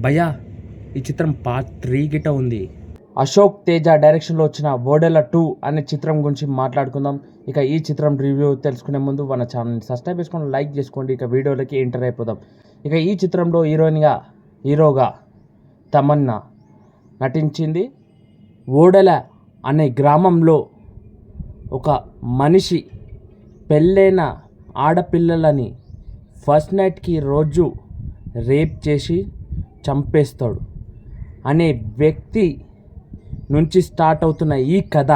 భయ్యా ఈ చిత్రం పార్ట్ 3 గిట ఉంది. అశోక్ తేజ డైరెక్షన్లో వచ్చిన ఓడెల 2 అనే చిత్రం గురించి మాట్లాడుకుందాం. ఇక ఈ చిత్రం రివ్యూ తెలుసుకునే ముందు మన ఛానల్ని సబ్స్క్రైబ్ చేసుకొని లైక్ చేసుకోండి. ఇక వీడియోలకి ఎంటర్ అయిపోదాం. ఇక ఈ చిత్రంలో హీరోగా తమన్నా నటించింది. ఓడెల అనే గ్రామంలో ఒక మనిషి పెళ్ళైన ఆడపిల్లలని ఫస్ట్ నైట్కి రోజు రేప్ చేసి చంపేస్తాడు అనే వ్యక్తి నుంచి స్టార్ట్ అవుతున్న ఈ కథ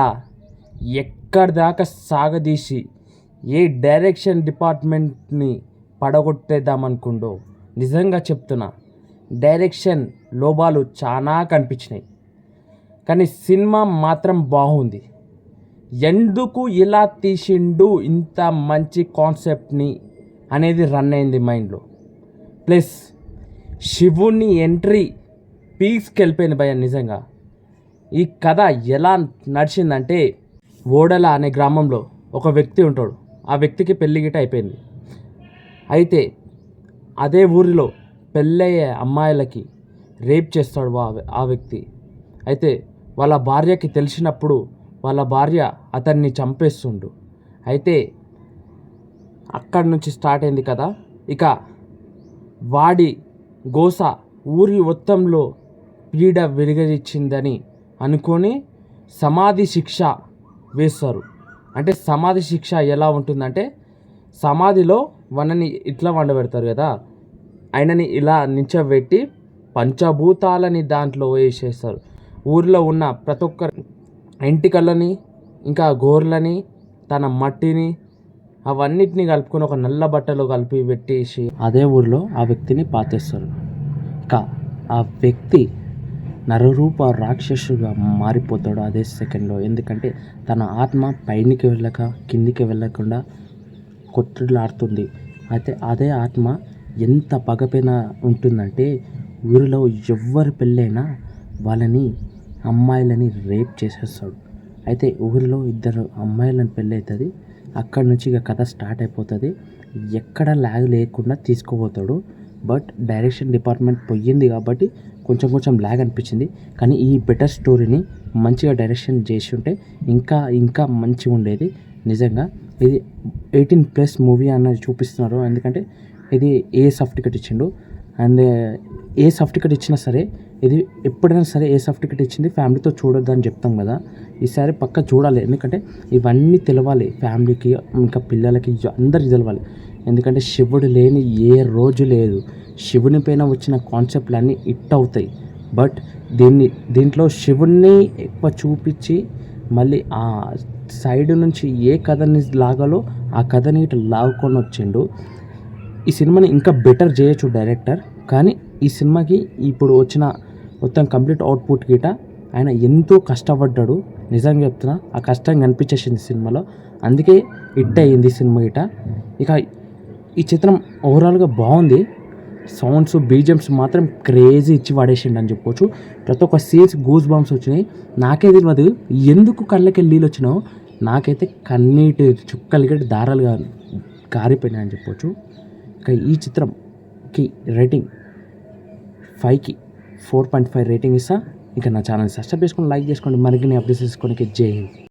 ఎక్కడి దాకా సాగదీసి ఏ డైరెక్షన్ డిపార్ట్మెంట్ని పడగొట్టేద్దామనుకుండో నిజంగా చెప్తున్నా, డైరెక్షన్ లోపాలు చాలా కనిపించినాయి. కానీ సినిమా మాత్రం బాగుంది. ఎందుకు ఇలా తీసిండు ఇంత మంచి కాన్సెప్ట్ని అనేది రన్ అయింది మైండ్లో. ప్లస్ శివుని ఎంట్రీ పీక్స్కి వెళ్ళిపోయింది భయ. నిజంగా ఈ కథ ఎలా నడిచిందంటే, ఓడల అనే గ్రామంలో ఒక వ్యక్తి ఉంటాడు. ఆ వ్యక్తికి పెళ్లి గిట అయిపోయింది. అయితే అదే ఊరిలో పెళ్ళయ్యే అమ్మాయిలకి రేప్ చేస్తాడు ఆ వ్యక్తి. అయితే వాళ్ళ భార్యకి తెలిసినప్పుడు వాళ్ళ భార్య అతన్ని చంపేస్తుండు. అయితే అక్కడి నుంచి స్టార్ట్ అయింది కదా. ఇక వాడి గోస ఊరి మొత్తంలో పీడ వెలుగరిచ్చిందని అనుకొని సమాధి శిక్ష వేస్తారు. అంటే సమాధి శిక్ష ఎలా ఉంటుందంటే, సమాధిలో వనని ఇట్లా వండబెడతారు కదా, ఆయనని ఇలా నించోబెట్టి పంచభూతాలని దాంట్లో వేసేస్తారు. ఊరిలో ఉన్న ప్రతి ఒక్క ఎంటికలని ఇంకా గోర్లని తన మట్టిని అవన్నిటిని కలుపుకొని ఒక నల్ల బట్టలో కలిపి పెట్టేసి అదే ఊరిలో ఆ వ్యక్తిని పాతేస్తారు. ఇక ఆ వ్యక్తి నరరూప రాక్షసుగా మారిపోతాడు అదే సెకండ్లో. ఎందుకంటే తన ఆత్మ పైనికి వెళ్ళక కిందికి వెళ్ళకుండా కొట్టులాడుతుంది. అయితే అదే ఆత్మ ఎంత పగపైన ఉంటుందంటే, ఊరిలో ఎవ్వరు పెళ్ళైనా వాళ్ళని అమ్మాయిలని రేప్ చేసేస్తాడు. అయితే ఊరిలో 2 అమ్మాయిలను పెళ్ళి అవుతుంది. అక్కడి నుంచి ఇక కథ స్టార్ట్ అయిపోతుంది. ఎక్కడ ల్యాగ్ లేకుండా తీసుకుపోతాడు. బట్ డైరెక్షన్ డిపార్ట్మెంట్ పోయింది కాబట్టి కొంచెం ల్యాగ్ అనిపించింది. కానీ ఈ బెటర్ స్టోరీని మంచిగా డైరెక్షన్ చేసి ఉంటే ఇంకా మంచిగా ఉండేది. నిజంగా ఇది 18+ మూవీ అన్నది చూపిస్తున్నారు. ఎందుకంటే ఇది ఏ సర్టిఫికెట్ ఇచ్చిండు. అండ్ ఏ సర్టిఫికెట్ ఇచ్చినా సరే, ఇది ఎప్పుడైనా సరే ఏ సర్టిఫికెట్ ఇచ్చింది ఫ్యామిలీతో చూడొద్దని చెప్తాం కదా. ఈసారి పక్క చూడాలి. ఎందుకంటే ఇవన్నీ తెలవాలి ఫ్యామిలీకి, ఇంకా పిల్లలకి, అందరికి తెలవాలి. ఎందుకంటే శివుడు లేని ఏ రోజు లేదు. శివుని పైన వచ్చిన కాన్సెప్ట్లు అన్నీ హిట్ అవుతాయి. బట్ దీంట్లో శివుణ్ణి ఎక్కువ చూపించి మళ్ళీ ఆ సైడ్ నుంచి ఏ కథని లాగాలో ఆ కథని ఇట్లా లాగుకొని వచ్చిండు. ఈ సినిమాని ఇంకా బెటర్ చేయొచ్చు డైరెక్టర్. కానీ ఈ సినిమాకి ఇప్పుడు వచ్చిన మొత్తం కంప్లీట్ అవుట్పుట్ గిట ఆయన ఎంతో కష్టపడ్డాడు. నిజంగా చెప్తున్నా, ఆ కష్టం కనిపించేసింది సినిమాలో. అందుకే హిట్ అయ్యింది సినిమా గిట. ఇక ఈ చిత్రం ఓవరాల్గా బాగుంది. సౌండ్స్, బీజిఎమ్స్ మాత్రం క్రేజీ ఇచ్చి పడేసిండు అని చెప్పొచ్చు. ప్రతి ఒక్క సీన్స్ గూస్ బంప్స్ వచ్చినాయి. నాకే తెలియదు ఎందుకు కళ్ళకి నీళ్ళు వచ్చినాయో. నాకైతే కన్నీటి చుక్కలు గట్టి దారాలుగా కారిపోయినాయి అని చెప్పొచ్చు. ఇక ఈ చిత్రంకి రేటింగ్ 5కి 4.5 రేటింగ్ ఇస్తా. ఇక నా ఛానల్ సబ్స్క్రైబ్ చేసుకొని లైక్ చేసుకోండి. మరిన్ని అప్డేట్స్ చేసుకోవడానికి జై హింద్.